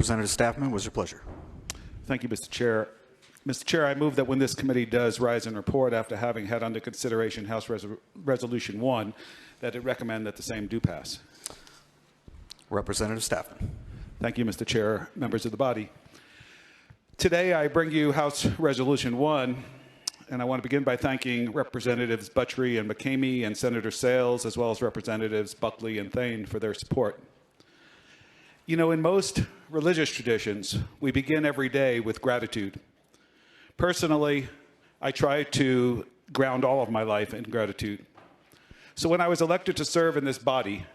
Representative Staffman, what's your pleasure? Thank you, Mr. Chair. Mr. Chair, I move that when this committee does rise and report after having had under consideration House Resolution 1, that it recommend that the same do pass. Representative Staffman. Thank you, Mr. Chair, members of the body. Today, I bring you House Resolution 1, and I want to begin by thanking Representatives Buttrey and McCamey and Senator Sayles, as well as Representatives Buckley and Thane for their support. You know, in most religious traditions, we begin every day with gratitude. Personally, I try to ground all of my life in gratitude. So when I was elected to serve in this body,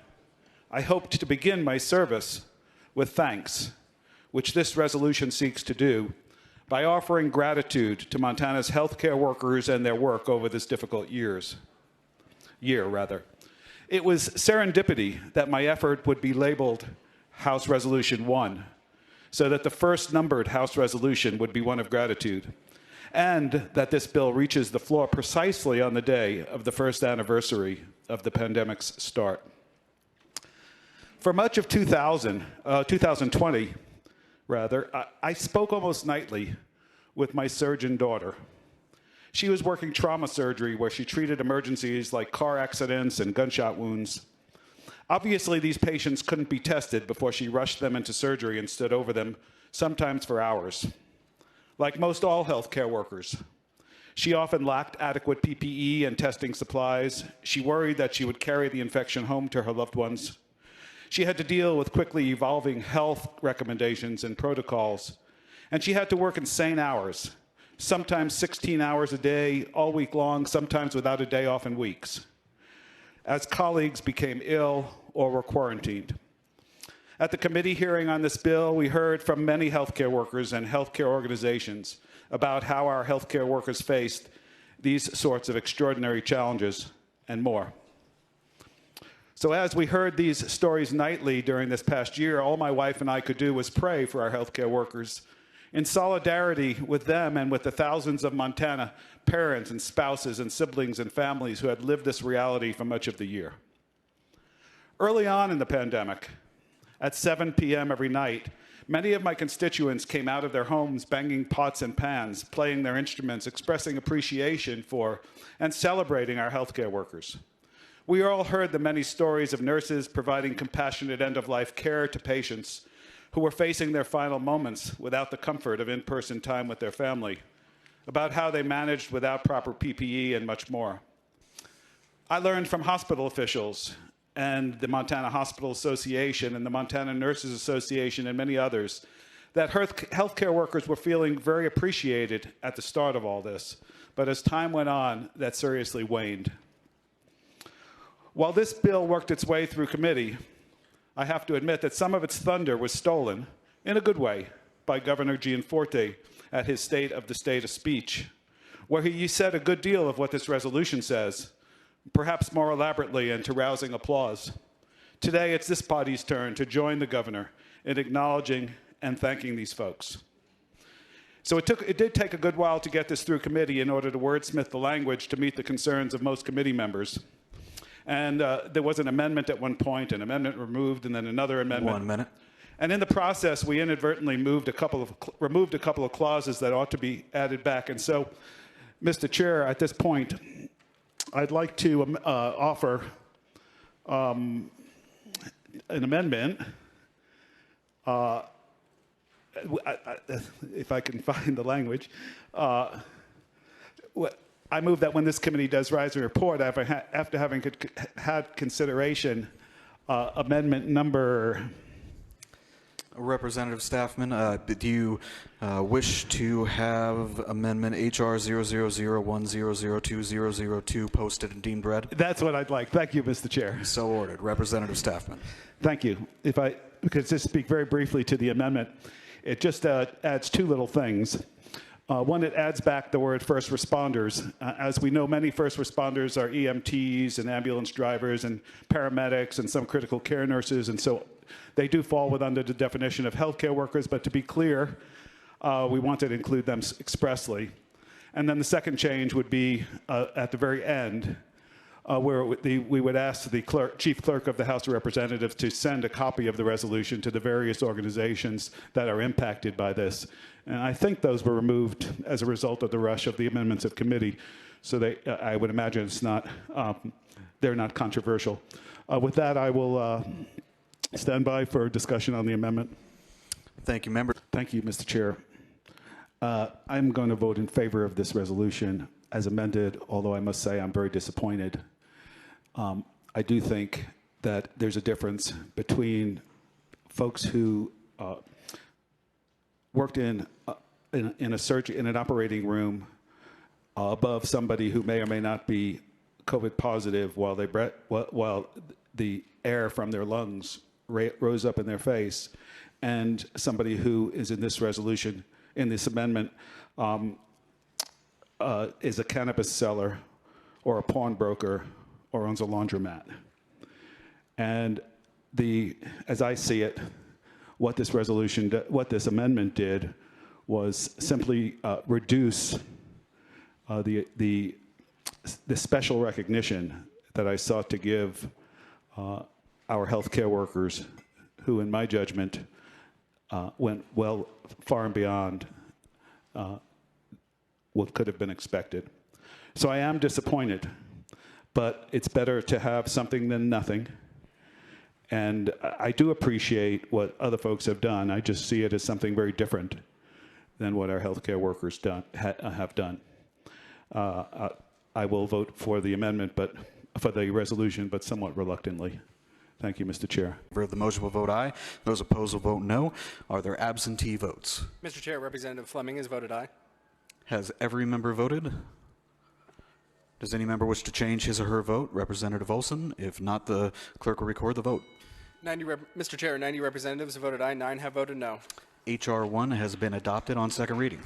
I hoped to begin my service with thanks, which this resolution seeks to do, by offering gratitude to Montana's healthcare workers and their work over this difficult year. It was serendipity that my effort would be labeled House Resolution 1, so that the first numbered House resolution would be one of gratitude, and that this bill reaches the floor precisely on the day of the first anniversary of the pandemic's start. For much of 2020, I spoke almost nightly with my surgeon daughter. She was working trauma surgery where she treated emergencies like car accidents and gunshot wounds. Obviously, these patients couldn't be tested before she rushed them into surgery and stood over them, sometimes for hours. Like most all healthcare workers, she often lacked adequate PPE and testing supplies. She worried that she would carry the infection home to her loved ones. She had to deal with quickly evolving health recommendations and protocols, and she had to work insane hours, sometimes 16 hours a day, all week long, sometimes without a day off in weeks, as colleagues became ill or were quarantined. At the committee hearing on this bill, we heard from many healthcare workers and healthcare organizations about how our healthcare workers faced these sorts of extraordinary challenges and more. So as we heard these stories nightly during this past year, all my wife and I could do was pray for our healthcare workers in solidarity with them and with the thousands of Montana parents and spouses and siblings and families who had lived this reality for much of the year. Early on in the pandemic, at 7 p.m. every night, many of my constituents came out of their homes banging pots and pans, playing their instruments, expressing appreciation for and celebrating our healthcare workers. We all heard the many stories of nurses providing compassionate end-of-life care to patients who were facing their final moments without the comfort of in-person time with their family, about how they managed without proper PPE and much more. I learned from hospital officials and the Montana Hospital Association and the Montana Nurses Association and many others that healthcare workers were feeling very appreciated at the start of all this, but as time went on, that seriously waned. While this bill worked its way through committee, I have to admit that some of its thunder was stolen, in a good way, by Governor Gianforte at his State of the State speech, where he said a good deal of what this resolution says, perhaps more elaborately and to rousing applause. Today, it's this body's turn to join the governor in acknowledging and thanking these folks. So it did take a good while to get this through committee in order to wordsmith the language to meet the concerns of most committee members. And there was an amendment at one point, an amendment removed, and then another amendment. 1 minute. And in the process, we inadvertently removed a couple of clauses that ought to be added back. And so, Mr. Chair, at this point, I'd like to offer an amendment. If I can find the language. I move that when this committee does rise and report, after having had consideration, amendment number. Representative Staffman, do you wish to have amendment HR 00010020002 posted and deemed read? That's what I'd like. Thank you, Mr. Chair. So ordered. Representative Staffman. Thank you. If I could just speak very briefly to the amendment, it just adds two little things. One, it adds back the word first responders. As we know, many first responders are EMTs and ambulance drivers and paramedics and some critical care nurses, and so they do fall under the definition of healthcare workers, but to be clear, we wanted to include them expressly. And then the second change would be at the very end, where we would ask the chief clerk of the House of Representatives to send a copy of the resolution to the various organizations that are impacted by this. And I think those were removed as a result of the rush of the amendments of committee. So I would imagine they're not controversial. With that, I will stand by for discussion on the amendment. Thank you, member. Thank you, Mr. Chair. I'm going to vote in favor of this resolution as amended, although I must say I'm very disappointed. I do think that there's a difference between folks who worked in an operating room above somebody who may or may not be COVID positive while the air from their lungs rose up in their face, and somebody who is in this resolution, in this amendment, is a cannabis seller or a pawnbroker or owns a laundromat. And as I see it, what this amendment did was simply reduce the special recognition that I sought to give our healthcare workers, who, in my judgment, went far and beyond what could have been expected. So I am disappointed, but it's better to have something than nothing. And I do appreciate what other folks have done. I just see it as something very different than what our healthcare workers have done. I will vote for the amendment, but for the resolution, but somewhat reluctantly. Thank you, Mr. Chair. The motion will vote aye. Those opposed will vote no. Are there absentee votes? Mr. Chair, Representative Fleming has voted aye. Has every member voted? Does any member wish to change his or her vote? Representative Olson? If not, the clerk will record the vote. Mr. Chair, 90 representatives have voted aye, 9 have voted no. HR1 has been adopted on second reading.